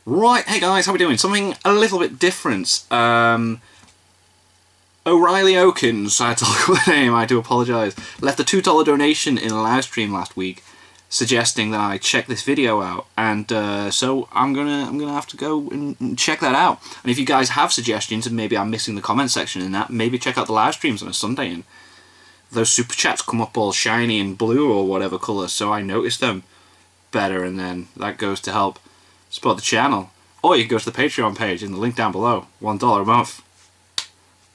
Right, hey guys, how we doing? Something a little bit different. O'Reilly Okins, I had to look at the name, I do apologise, left a $2 donation in a live stream last week, suggesting that I check this video out, and so I'm gonna have to go and check that out. And if you guys have suggestions, and maybe I'm missing the comment section in that, maybe check out the live streams on a Sunday, and those super chats come up all shiny and blue or whatever colour, so I notice them better, and then that goes to help support the channel. Or you can go to the Patreon page in the link down below. $1 a month.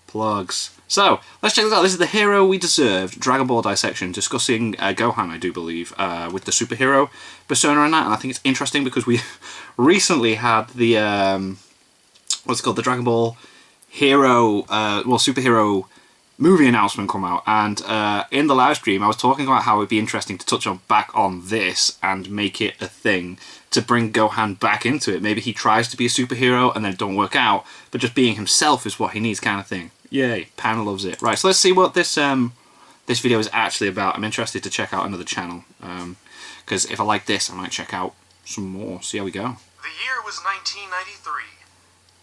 Plugs. So, let's check this out. This is the Hero We Deserved Dragon Ball Dissection, discussing Gohan, I do believe, with the superhero persona and that. And I think it's interesting because we recently had the, what's it called, the Dragon Ball Hero, superhero movie announcement come out. And in the live stream, I was talking about how it would be interesting to touch back on this and make it a thing to bring Gohan back into it. Maybe he tries to be a superhero and then it don't work out, but just being himself is what he needs, kind of thing. Yay, Pan loves it. Right, so let's see what this this video is actually about. I'm interested to check out another channel, because if I like this, I might check out some more. See how we go. The year was 1993.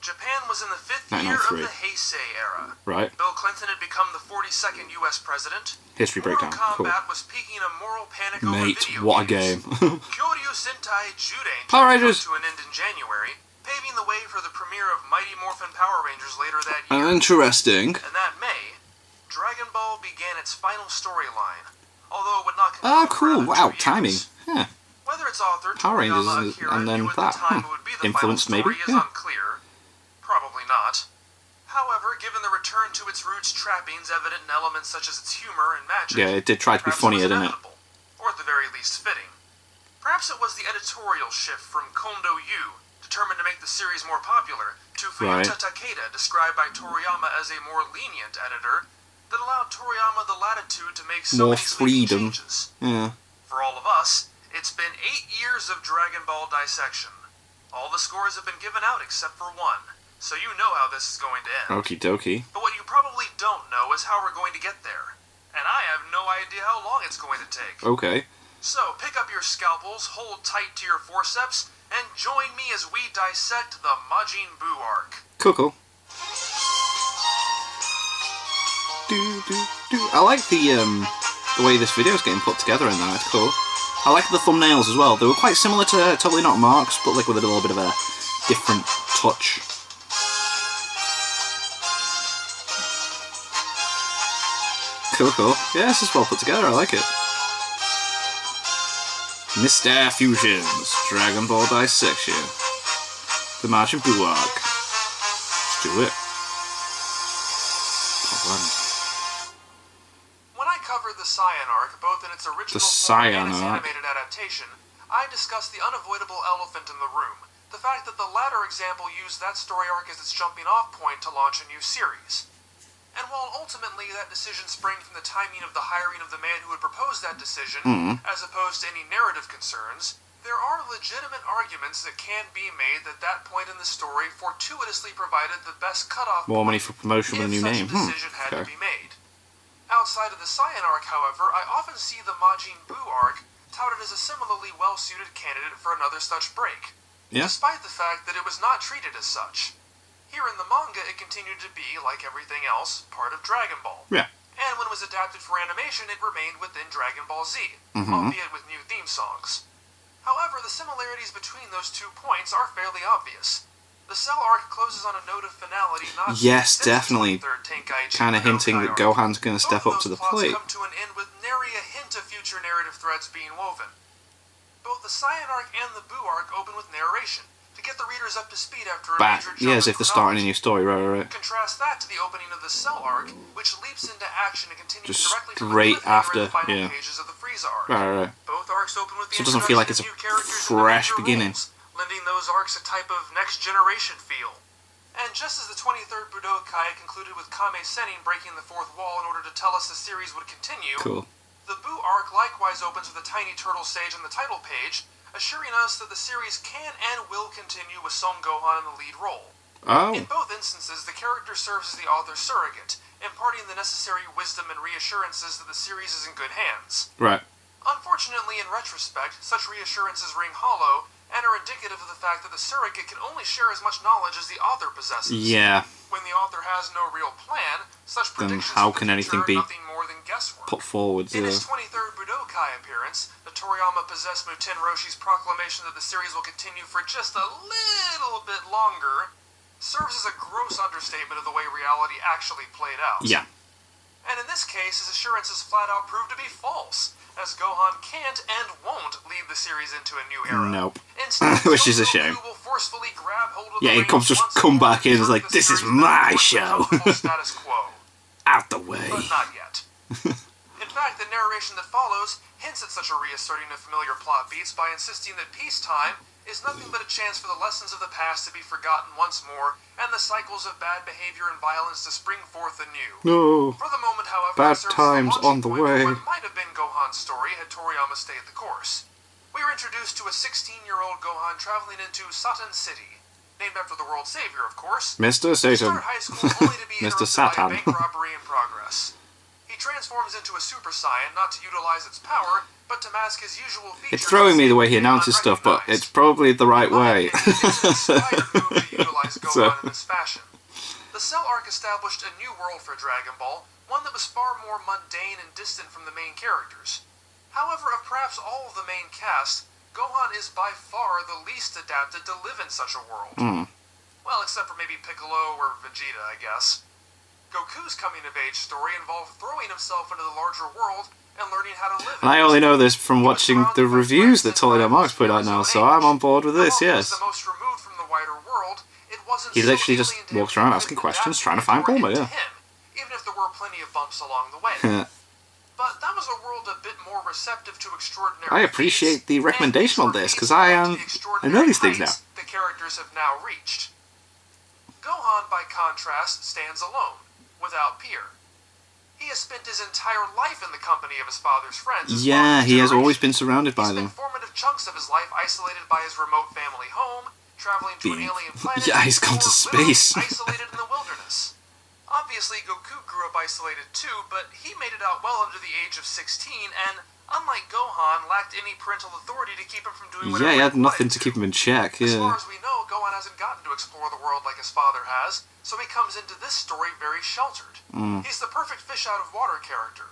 Japan was in the 5th year of the Heisei era. Right. Bill Clinton had become the 42nd U.S. president. History breakdown. Mortal Kombat Cool. was peaking a moral panic over Mate, video what a games. game. Kyoryu Sentai Juden Power came Rangers to an end in January, paving the way for the premiere of Mighty Morphin Power Rangers later that year. Interesting. And that May, Dragon Ball began its final storyline, although it would not Oh, continue cool. for Wow, another 2 timing. years. Yeah. Whether its author, Power Rangers Toriyama Akira, and then knew at that. the time it would be the Influence, final story maybe? is Yeah. unclear. Probably not. However, given the return to its roots trappings evident in elements such as its humor and magic, Yeah, it did try to be perhaps funnier, it was didn't it? inevitable, or at the very least fitting. Perhaps it was the editorial shift from Kondo Yu, determined to make the series more popular, to Fuyuta Takeda, described by Toriyama as a more lenient editor, that allowed Toriyama the latitude to make so More many sweeping freedom. changes. Yeah. For all of us, it's been 8 years of Dragon Ball Dissection. All the scores have been given out except for one, so you know how this is going to end. Okie dokie. But what you probably don't know is how we're going to get there. And I have no idea how long it's going to take. Okay. So pick up your scalpels, hold tight to your forceps, and join me as we dissect the Majin Buu arc. Cool. I like the way this video is getting put together and that. It's cool. I like the thumbnails as well. They were quite similar to Totally Not Marks, but like with a little bit of a different touch. Cool. Yeah, this is well put together. I like it. Mr. Fusions, Dragon Ball Dissection, the Majin Buu arc. Let's do it. Part 1. When I covered the Saiyan arc, both in its original The form and its Saiyan arc. animated adaptation, I discussed the unavoidable elephant in the room, the fact that the latter example used that story arc as its jumping-off point to launch a new series. And while ultimately that decision sprang from the timing of the hiring of the man who had proposed that decision, as opposed to any narrative concerns, there are legitimate arguments that can be made that that point in the story fortuitously provided the best cutoff More money point for promotion with a new if name. such a decision had to Okay. be made. Outside of the Saiyan arc, however, I often see the Majin Buu arc touted as a similarly well-suited candidate for another such break, Yeah. despite the fact that it was not treated as such. Here in the manga, it continued to be, like everything else, part of Dragon Ball. Yeah. And when it was adapted for animation, it remained within Dragon Ball Z, albeit with new theme songs. However, the similarities between those 2 points are fairly obvious. The Cell arc closes on a note of finality not Yes, seen since definitely. the third Tenkaichi Kind of hinting Budokai that arc. Gohan's going to step Both up to of the those plots plate. come to an end with nary a hint of future narrative threads being woven. Both the Saiyan arc and the Buu arc open with narration, to get the readers up to speed after a major jump Yeah, as in if they're starting a chronology. new story. Right. Contrast that to the opening of the Cell arc, which leaps into action and continues Just directly from straight the cliffhanger after, in the final yeah. pages of the Frieza arc. Right. Both arcs open with the So it doesn't feel like it's a introduction of new characters fresh and major beginning. roles, lending those arcs a type of next generation feel. And just as the 23rd Budokai concluded with Kame Sennin breaking the fourth wall in order to tell us the series would continue, Cool. the Buu arc likewise opens with a tiny turtle sage on the title page, assuring us that the series can and will continue with Son Gohan in the lead role. Oh. In both instances, the character serves as the author's surrogate, imparting the necessary wisdom and reassurances that the series is in good hands. Right. Unfortunately, in retrospect, such reassurances ring hollow, and are indicative of the fact that the surrogate can only share as much knowledge as the author possesses. Yeah. When the author has no real plan, such Then predictions how for the can future anything are be nothing more than guesswork. put forward? In his 23rd Budokai appearance, the Toriyama possessed Muten Roshi's proclamation that the series will continue for just a little bit longer serves as a gross understatement of the way reality actually played out. Yeah. And in this case, his assurances flat out proved to be false, as Gohan can't and won't lead the series into a new era. Nope. Instead, Which is a shame. Goku will forcefully grab hold of Yeah, the he comes reins just once come more back in and is and like, turn the this is series my back show. towards the status quo. Out the way. But not yet. In fact, the narration that follows hints at such a reasserting of familiar plot beats by insisting that peacetime is nothing but a chance for the lessons of the past to be forgotten once more, and the cycles of bad behavior and violence to spring forth anew. No. For the moment, however, Bad it serves times as a on the launching way. point for what might have been Gohan's story had Toriyama stayed the course. We are introduced to a 16-year-old Gohan traveling into Satan City, named after the world savior, of course. Mr. He Satan. started high school only to be Mr. interrupted by a Satan. bank robbery in progress. He transforms into a Super Saiyan not to utilize its power, but to mask his usual features. It's throwing me the way he announces stuff, but it's probably the right way. It's an inspired move to utilize Gohan So- in this fashion. The Cell arc established a new world for Dragon Ball, one that was far more mundane and distant from the main characters. However, of perhaps all of the main cast, Gohan is by far the least adapted to live in such a world. Well, except for maybe Piccolo or Vegeta, I guess. Goku's coming-of-age story involved throwing himself into the larger world and learning how to live in And I it. only know this from watching the reviews that Toledo Marks put out now, so I'm on board with this, And while he was yes. the most removed from the wider world, it wasn't He so literally just alien to him walks to around admit asking that questions, that trying to find people were Bulma, into yeah. him, even if there were plenty of bumps along the way. But that was a world a bit more receptive to extraordinary I appreciate feats, the recommendation and on this, these 'cause were I feats like the know extraordinary these things heights the characters have now reached. Gohan, by contrast, stands alone, without peer. He has spent his entire life in the company of his father's friends. as Yeah, far as he has always generation. been surrounded He by spent them. formative chunks of his life isolated by his remote family home, traveling to an alien planet, Yeah, he's gone or to literally space. isolated in the wilderness. Obviously, Goku grew up isolated too, but he made it out well under the age of 16, and unlike Gohan, lacked any parental authority to keep him from doing whatever Yeah, he had wanted nothing to keep him in check, As far yeah. as we know, Gohan hasn't gotten to explore the world like his father has, so he comes into this story very sheltered. He's the perfect fish out of water character.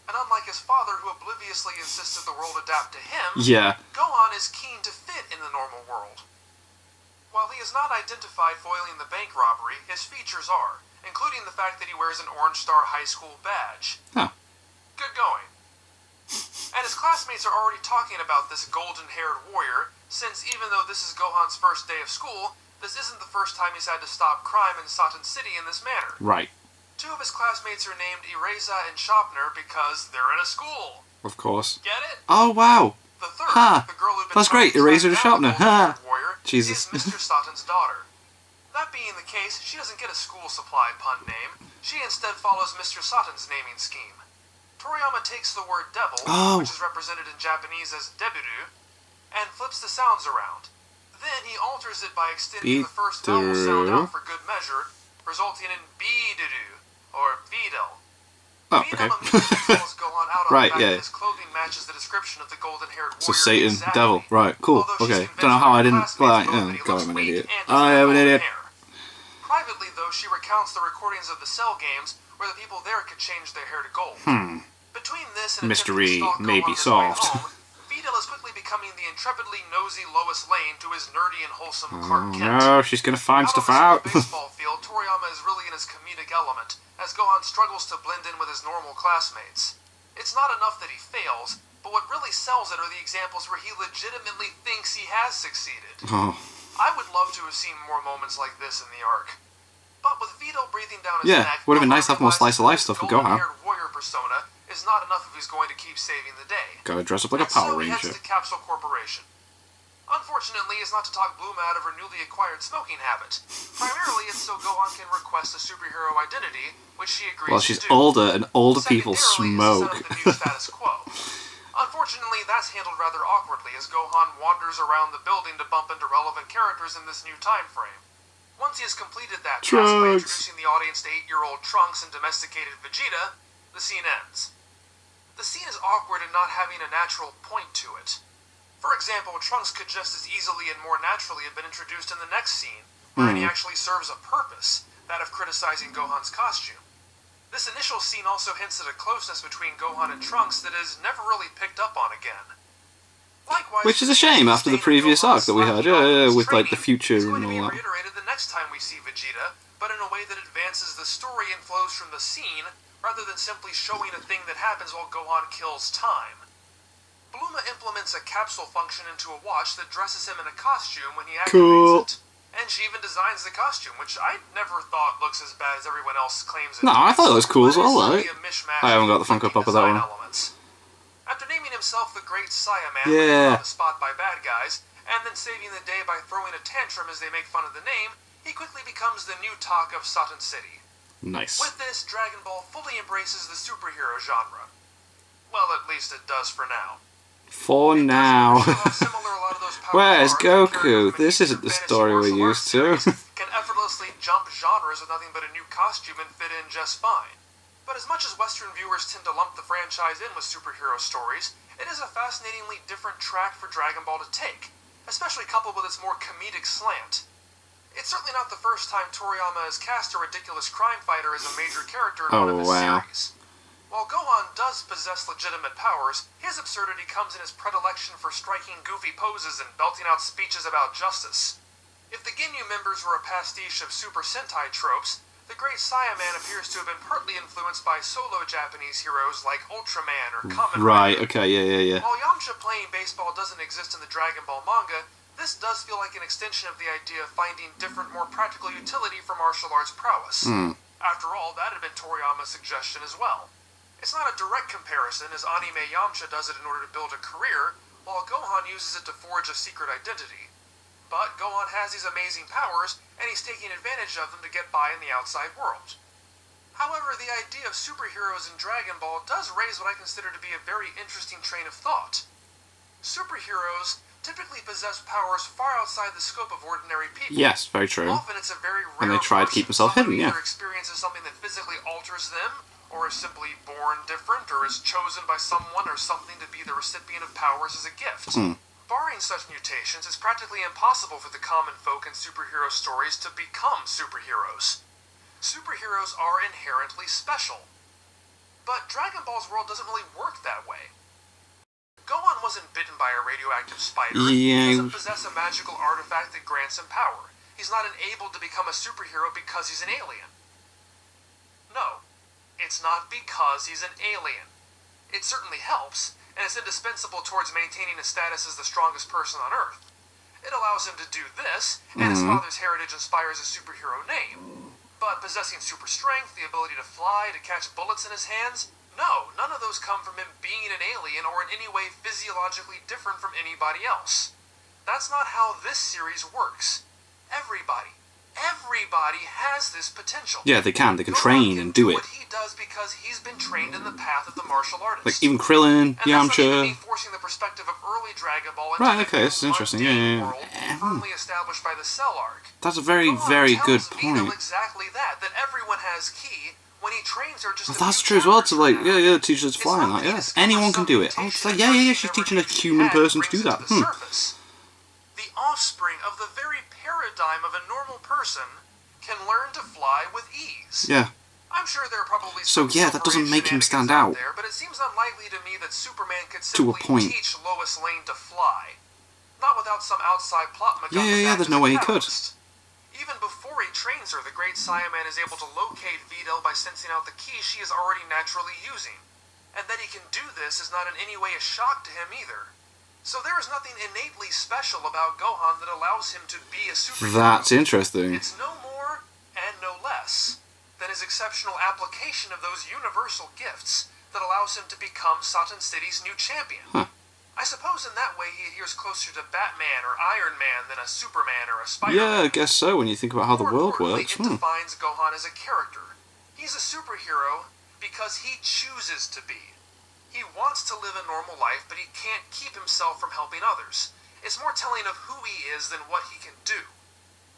And unlike his father, who obliviously insisted the world adapt to him, Yeah. Gohan is keen to fit in the normal world. While he is not identified foiling the bank robbery, his features are, including the fact that he wears an Orange Star High School badge. Huh. Good going. And his classmates are already talking about this golden-haired warrior, since even though this is Gohan's first day of school, this isn't the first time he's had to stop crime in Satan City in this manner. Right. Two of his classmates are named Ereza and Shopner because they're in a school. Of course. Get it? Oh, wow. The third, Ha! the girl who'd been That's great, trying Ereza to track down the Shopner. Ha! golden-haired warrior, Jesus. is Mr. Satan's daughter. That being the case, she doesn't get a school supply pun name. She instead follows Mr. Satan's naming scheme. Toriyama takes the word devil, Oh. which is represented in Japanese as debiru, and flips the sounds around. Then he alters it by extending the first vowel sound out for good measure, resulting in bidiru, or Videl. Oh, Videl okay. immediately calls Gohan out on Right, the fact yeah. that his clothing matches the description of the golden-haired warrior So Satan, exactly. devil. Right, cool. Although she's Okay. convinced Don't know how by I didn't... classmates Well, both that he God, looks I'm an weak idiot. and I doesn't am have an golden idiot. hair. Privately, though, she recounts the recordings of the Cell games where the people there could change their hair to gold. Between this and Mystery attempting to stalk may Gohan be on his way solved. home, Videl is quickly becoming the intrepidly nosy Lois Lane to his nerdy and wholesome Clark Kent. No, she's gonna find stuff out. On the baseball field, Toriyama is really in his comedic element, as Gohan struggles to blend in with his normal classmates. It's not enough that he fails, but what really sells it are the examples where he legitimately thinks he has succeeded. Oh. I would love to have seen more moments like this in the arc. But with Videl breathing down his Yeah, neck, would have been Gohan nice to have more realizes slice-of-life that stuff with his Gohan. golden-haired warrior persona is not enough if he's going to keep saving the day. Gotta dress up like a And Power so he heads Ranger. to Capsule Corporation. Unfortunately, it's not to talk Bloom out of her newly acquired smoking habit. Primarily, it's so Gohan can request a superhero identity, which she agrees Well, to she's do. older, and older people Secondarily, smoke. it's to set up the new status quo. Unfortunately, that's handled rather awkwardly as Gohan wanders around the building to bump into relevant characters in this new time frame. Once he has completed that task by Trunks. introducing the audience to 8-year-old Trunks and domesticated Vegeta, the scene ends. The scene is awkward in not having a natural point to it. For example, Trunks could just as easily and more naturally have been introduced in the next scene, wherein he actually serves a purpose, that of criticizing Gohan's costume. This initial scene also hints at a closeness between Gohan and Trunks that is never really picked up on again. Likewise, Which is a shame after the previous arc that we had, with like the future and all that. Reiterated the next time we see Vegeta, but in a way that advances the story and flows from the scene, rather than simply showing a thing that happens while Gohan kills time. Bulma implements a capsule function into a watch that dresses him in a costume when he activates it. And she even designs the costume, which I never thought looks as bad as everyone else claims it. No, I thought it was cool as well, though. I haven't got the Funko Pop of that one. Elements. After naming himself the Great Saiyaman when Yeah. on the spot by bad guys, and then saving the day by throwing a tantrum as they make fun of the name, he quickly becomes the new talk of Satan City. Nice. With this, Dragon Ball fully embraces the superhero genre. Well, at least it does for now. For now. Similar a lot of those Where's power Goku? characters This from isn't the fantasy story we're martial arts used to. series can effortlessly jump genres with nothing but a new costume and fit in just fine. But as much as Western viewers tend to lump the franchise in with superhero stories, it is a fascinatingly different track for Dragon Ball to take, especially coupled with its more comedic slant. It's certainly not the first time Toriyama has cast a ridiculous crime fighter as a major character in one of his series. While Gohan does possess legitimate powers, his absurdity comes in his predilection for striking goofy poses and belting out speeches about justice. If the Ginyu members were a pastiche of Super Sentai tropes, the Great Saiyaman appears to have been partly influenced by solo Japanese heroes like Ultraman or Kamen Rider. Right, okay, yeah. While Yamcha playing baseball doesn't exist in the Dragon Ball manga, this does feel like an extension of the idea of finding different, more practical utility for martial arts prowess. After all, that had been Toriyama's suggestion as well. It's not a direct comparison, as Anime Yamcha does it in order to build a career, while Gohan uses it to forge a secret identity. But Gohan has these amazing powers, and he's taking advantage of them to get by in the outside world. However, the idea of superheroes in Dragon Ball does raise what I consider to be a very interesting train of thought. Superheroes typically possess powers far outside the scope of ordinary people. Yes, very true. Often it's a very rare And they try to keep themselves hidden, yeah. Either experiences something that physically alters them, or is simply born different, or is chosen by someone or something to be the recipient of powers as a gift. Barring such mutations, it's practically impossible for the common folk in superhero stories to become superheroes. Superheroes are inherently special. But Dragon Ball's world doesn't really work that way. Gohan wasn't bitten by a radioactive spider. Yeah. He doesn't possess a magical artifact that grants him power. He's not enabled to become a superhero because he's an alien. No. It's not because he's an alien. It certainly helps, and it's indispensable towards maintaining his status as the strongest person on Earth. It allows him to do this, and his father's heritage inspires a superhero name. But possessing super strength, the ability to fly, to catch bullets in his hands, no, none of those come from him being an alien or in any way physiologically different from anybody else. That's not how this series works. Everybody has this potential. Yeah, they can train and do it. What he does because he's been trained in the path of the martial artist. Like even Krillin, and that's not even Yamcha. me forcing the perspective of early Dragon Ball into Right, the okay, this is new interesting. mundane Yeah. world firmly established by the Cell arc. That's a very, Gohan very good tells Videl point. exactly that everyone has ki when he trains her just a That's few true as well, chapters to like, from now. yeah, teach us to It's fly and not that, yeah. discover Anyone can do some it. Oh, it's mutation like, that yeah, first she's she teaching a never knew she human had person to brings do it that. to the surface. The offspring of the very paradigm of a normal person can learn to fly with ease. Yeah. I'm sure there are probably So, some yeah, that doesn't make him stand out out. there, but it seems unlikely to me that Superman could To a simply point. teach Lois Lane to fly. Not without some outside plot Yeah, there's no way he could. Even before he trains her, the Great Saiyaman is able to locate Videl by sensing out the ki she is already naturally using. And that he can do this is not in any way a shock to him either. So there is nothing innately special about Gohan that allows him to be a superhero. That's interesting. It's no more and no less than his exceptional application of those universal gifts that allows him to become Satan City's new champion. I suppose in that way he adheres closer to Batman or Iron Man than a Superman or a Spider-Man. Yeah, I guess so, when you think about how the world works. It defines Gohan as a character. He's a superhero because he chooses to be. He wants to live a normal life, but he can't keep himself from helping others. It's more telling of who he is than what he can do.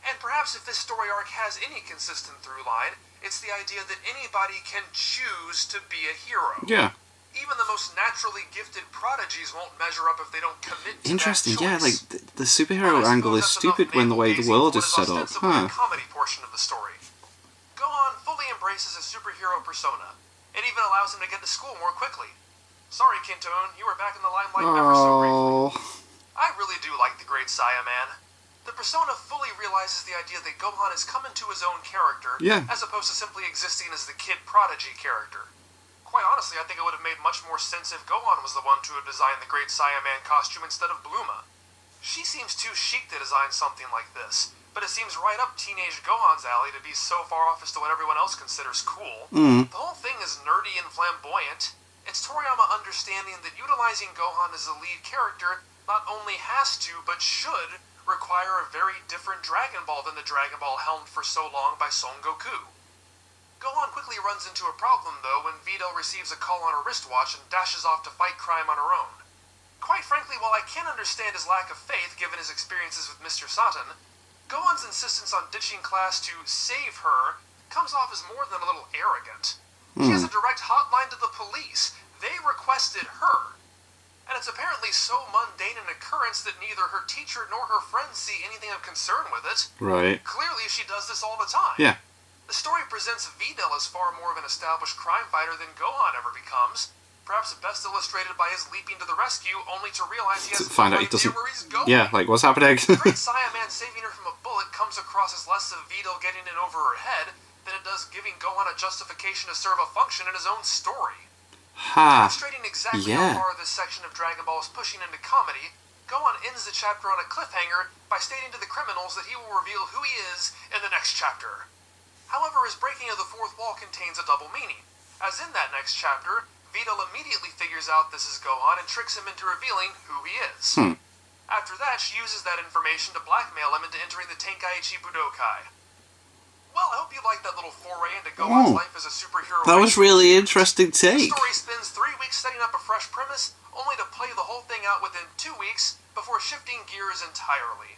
And perhaps if this story arc has any consistent through line, it's the idea that anybody can choose to be a hero. Yeah. Even Even the most naturally gifted prodigies won't measure up if they don't commit to Interesting, that yeah, choice. like, the superhero angle is stupid when the way the world is set up, huh? The comedy portion of the story. Gohan fully embraces his superhero persona. It even allows him to get to school more quickly. Sorry, Kintoon, you were back in the limelight ever so briefly. I really do like the Great Saiyaman. The persona fully realizes the idea that Gohan has come into his own character, as opposed to simply existing as the kid prodigy character. Quite honestly, I think it would have made much more sense if Gohan was the one to have designed the Great Saiyaman costume instead of Bluma. She seems too chic to design something like this, but it seems right up teenage Gohan's alley to be so far off as to what everyone else considers cool. The whole thing is nerdy and flamboyant. It's Toriyama understanding that utilizing Gohan as the lead character not only has to, but should, require a very different Dragon Ball than the Dragon Ball helmed for so long by Son Goku. Gohan quickly runs into a problem, though, when Videl receives a call on her wristwatch and dashes off to fight crime on her own. Quite frankly, while I can understand his lack of faith given his experiences with Mr. Satan, Gohan's insistence on ditching class to save her comes off as more than a little arrogant. She has a direct hotline to the police. They requested her. And it's apparently so mundane an occurrence that neither her teacher nor her friends see anything of concern with it. Right. Clearly, she does this all the time. Yeah. The story presents Videl as far more of an established crime fighter than Gohan ever becomes, perhaps best illustrated by his leaping to the rescue only to realize he has no idea where he's going. Yeah, like, what's happening? The Great Saiyaman saving her from a bullet comes across as less of Videl getting in over her head than it does giving Gohan a justification to serve a function in his own story. Demonstrating exactly how far this section of Dragon Ball is pushing into comedy, Gohan ends the chapter on a cliffhanger by stating to the criminals that he will reveal who he is in the next chapter. However, his breaking of the fourth wall contains a double meaning, as in that next chapter, Videl immediately figures out this is Gohan and tricks him into revealing who he is. After that, she uses that information to blackmail him into entering the Tenkaichi Budokai. Well, I hope you liked that little foray into Gohan's life as a superhero. That was really interesting take. The story spends 3 weeks setting up a fresh premise, only to play the whole thing out within 2 weeks before shifting gears entirely.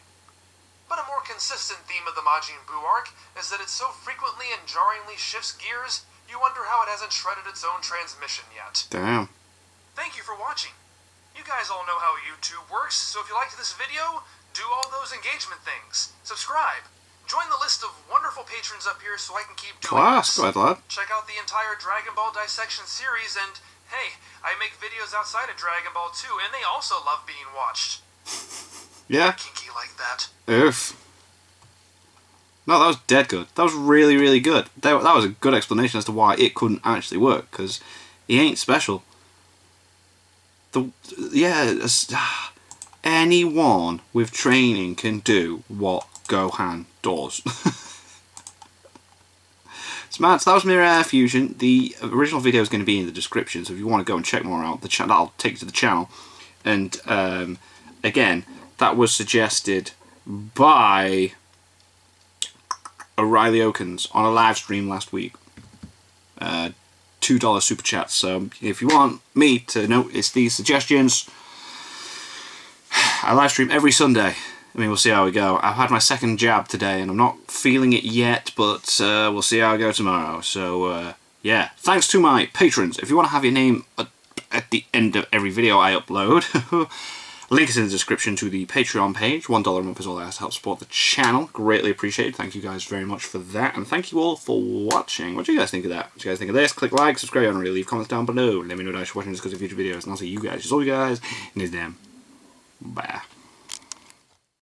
But a more consistent theme of the Majin Buu arc is that it so frequently and jarringly shifts gears, you wonder how it hasn't shredded its own transmission yet. Damn. Thank you for watching. You guys all know how YouTube works, so if you liked this video, do all those engagement things. Subscribe. Join the list of wonderful patrons up here so I can keep doing this. Go ahead, lad. Check out the entire Dragon Ball Dissection series, and hey, I make videos outside of Dragon Ball too, and they also love being watched. Yeah. Kinky like that. Oof. No, that was dead good. That was really, really good. That was a good explanation as to why it couldn't actually work, because he ain't special. Anyone with training can do what Gohan does. So that was Mirror Air Fusion. The original video is going to be in the description, so if you want to go and check more out, that'll take you to the channel. And again, that was suggested by O'Reilly Okens on a live stream last week. $2 super chat. So if you want me to notice these suggestions, I live stream every Sunday. I mean, we'll see how we go. I've had my second jab today, and I'm not feeling it yet, but we'll see how I go tomorrow. So, yeah. Thanks to my patrons. If you want to have your name at the end of every video I upload, link is in the description to the Patreon page. $1 a month is all that has to help support the channel. Greatly appreciated. Thank you guys very much for that, and thank you all for watching. What do you guys think of that? What do you guys think of this? Click like, subscribe, and leave comments down below. Let me know that you're watching this because of future videos, and I'll see you guys. Just all you guys, and it's them. Bye.